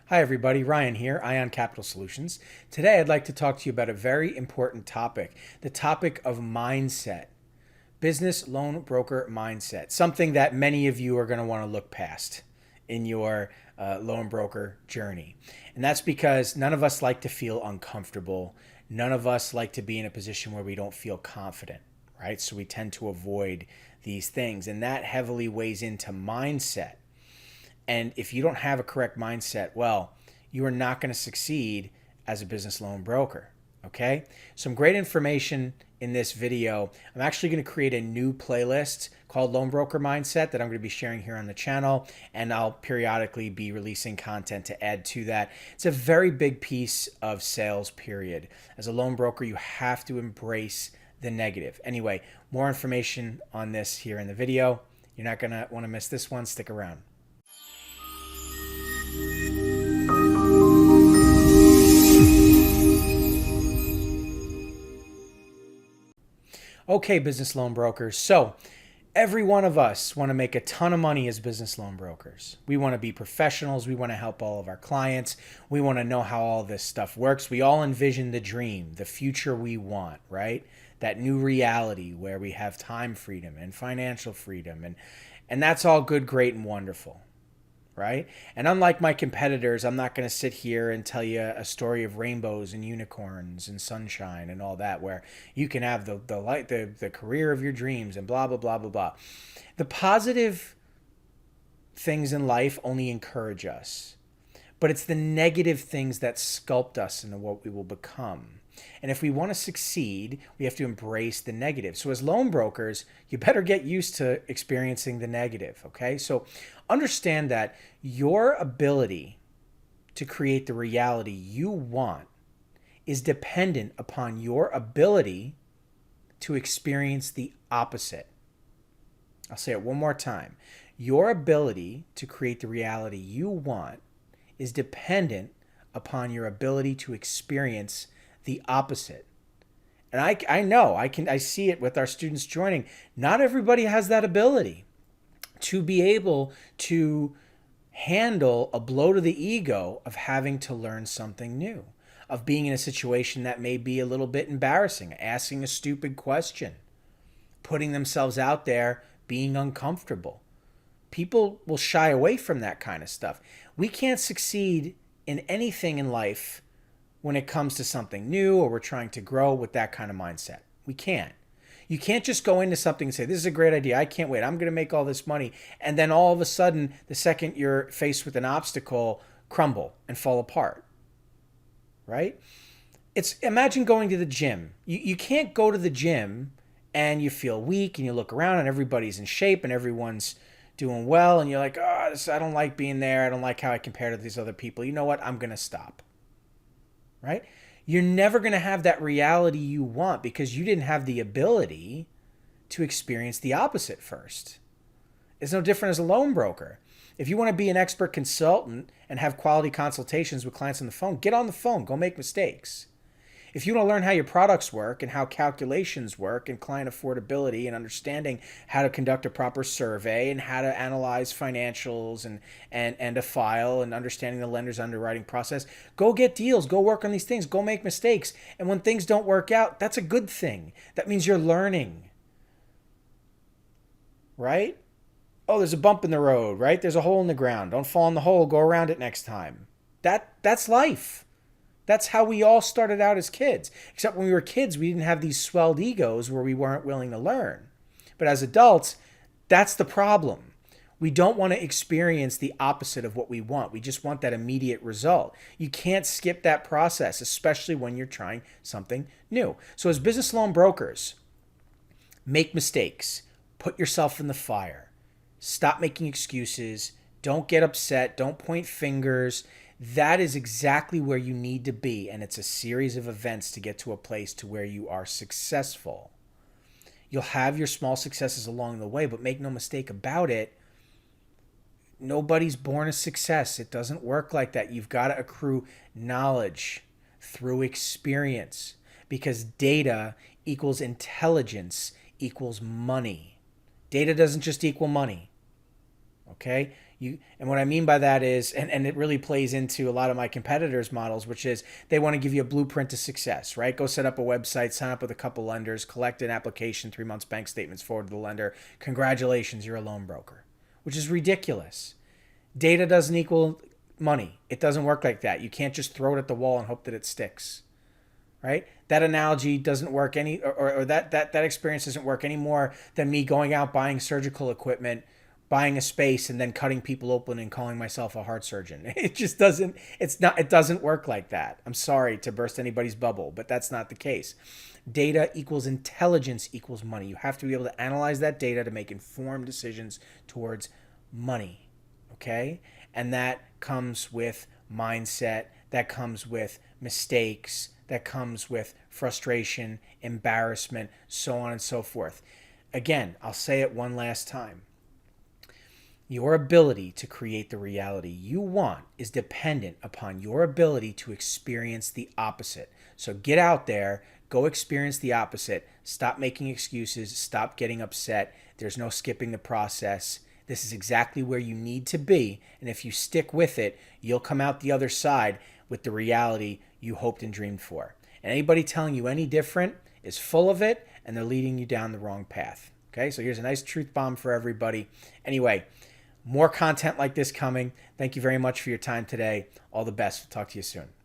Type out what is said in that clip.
Hi everybody, Ryan here, Ion Capital Solutions. Today I'd like to talk to you about a very important topic, the topic of mindset. Business loan broker mindset, something that many of you are going to want to look past in your loan broker journey. And that's because none of us like to feel uncomfortable. None of us like to be in a position where we don't feel confident, right? So we tend to avoid these things, and that heavily weighs into mindset. And if you don't have a correct mindset, well, you are not going to succeed as a business loan broker. Okay? Some great information in this video. I'm actually going to create a new playlist called Loan Broker Mindset that I'm going to be sharing here on the channel, and I'll periodically be releasing content to add to that. It's a very big piece of sales, period. As a loan broker, you have to embrace the negative. Anyway, more information on this here in the video. You're not going to want to miss this one. Stick around. Okay, business loan brokers. So every one of us want to make a ton of money as business loan brokers. We want to be professionals. We want to help all of our clients. We want to know how all this stuff works. We all envision the dream, the future we want, right? That new reality where we have time freedom and financial freedom. And that's all good, great, and wonderful, right? And unlike my competitors, I'm not going to sit here and tell you a story of rainbows and unicorns and sunshine and all that, where you can have the career of your dreams and blah blah blah blah blah. The positive things in life only encourage us, but it's the negative things that sculpt us into what we will become. And if we want to succeed, we have to embrace the negative. So as loan brokers, you better get used to experiencing the negative, okay? So understand that your ability to create the reality you want is dependent upon your ability to experience the opposite. I'll say it one more time. Your ability to create the reality you want is dependent upon your ability to experience the opposite. And I know, I see it with our students joining. Not everybody has that ability to be able to handle a blow to the ego of having to learn something new, of being in a situation that may be a little bit embarrassing, asking a stupid question, putting themselves out there, being uncomfortable. People will shy away from that kind of stuff. We can't succeed in anything in life when it comes to something new or we're trying to grow with that kind of mindset. We can't. You can't just go into something and say, this is a great idea. I can't wait. I'm going to make all this money. And then all of a sudden, the second you're faced with an obstacle, crumble and fall apart. Right? It's imagine going to the gym. You can't go to the gym and you feel weak and you look around and everybody's in shape and everyone's doing well. And you're like, oh, I don't like being there. I don't like how I compare to these other people. You know what? I'm going to stop. Right? You're never going to have that reality you want because you didn't have the ability to experience the opposite first. It's no different as a loan broker. If you want to be an expert consultant and have quality consultations with clients on the phone, get on the phone, go make mistakes. If you want to learn how your products work and how calculations work and client affordability and understanding how to conduct a proper survey and how to analyze financials and a file and understanding the lender's underwriting process, go get deals, go work on these things, go make mistakes. And when things don't work out, that's a good thing. That means you're learning, right? Oh, there's a bump in the road, right? There's a hole in the ground. Don't fall in the hole, go around it next time. That's life. That's how we all started out as kids. Except when we were kids, we didn't have these swelled egos where we weren't willing to learn. But as adults, that's the problem. We don't want to experience the opposite of what we want. We just want that immediate result. You can't skip that process, especially when you're trying something new. So as business loan brokers, make mistakes. Put yourself in the fire. Stop making excuses. Don't get upset. Don't point fingers. That is exactly where you need to be, and it's a series of events to get to a place to where you are successful. You'll have your small successes along the way, but make no mistake about it, nobody's born a success. It doesn't work like that. You've got to accrue knowledge through experience because data equals intelligence equals money. Data doesn't just equal money, okay? And what I mean by that is, and it really plays into a lot of my competitors' models, which is they want to give you a blueprint to success, right? Go set up a website, sign up with a couple lenders, collect an application, 3 months bank statements, forward to the lender. Congratulations, you're a loan broker, which is ridiculous. Data doesn't equal money. It doesn't work like that. You can't just throw it at the wall and hope that it sticks, right? That analogy doesn't work or that experience doesn't work any more than me going out buying surgical equipment, buying a space, and then cutting people open and calling myself a heart surgeon. It just doesn't. It doesn't work like that. I'm sorry to burst anybody's bubble, but that's not the case. Data equals intelligence equals money. You have to be able to analyze that data to make informed decisions towards money. Okay? And that comes with mindset, that comes with mistakes, that comes with frustration, embarrassment, so on and so forth. Again, I'll say it one last time. Your ability to create the reality you want is dependent upon your ability to experience the opposite. So get out there, go experience the opposite. Stop making excuses, stop getting upset. There's no skipping the process. This is exactly where you need to be. And if you stick with it, you'll come out the other side with the reality you hoped and dreamed for. And anybody telling you any different is full of it, and they're leading you down the wrong path. Okay, so here's a nice truth bomb for everybody. Anyway, more content like this coming. Thank you very much for your time today. All the best. We'll talk to you soon.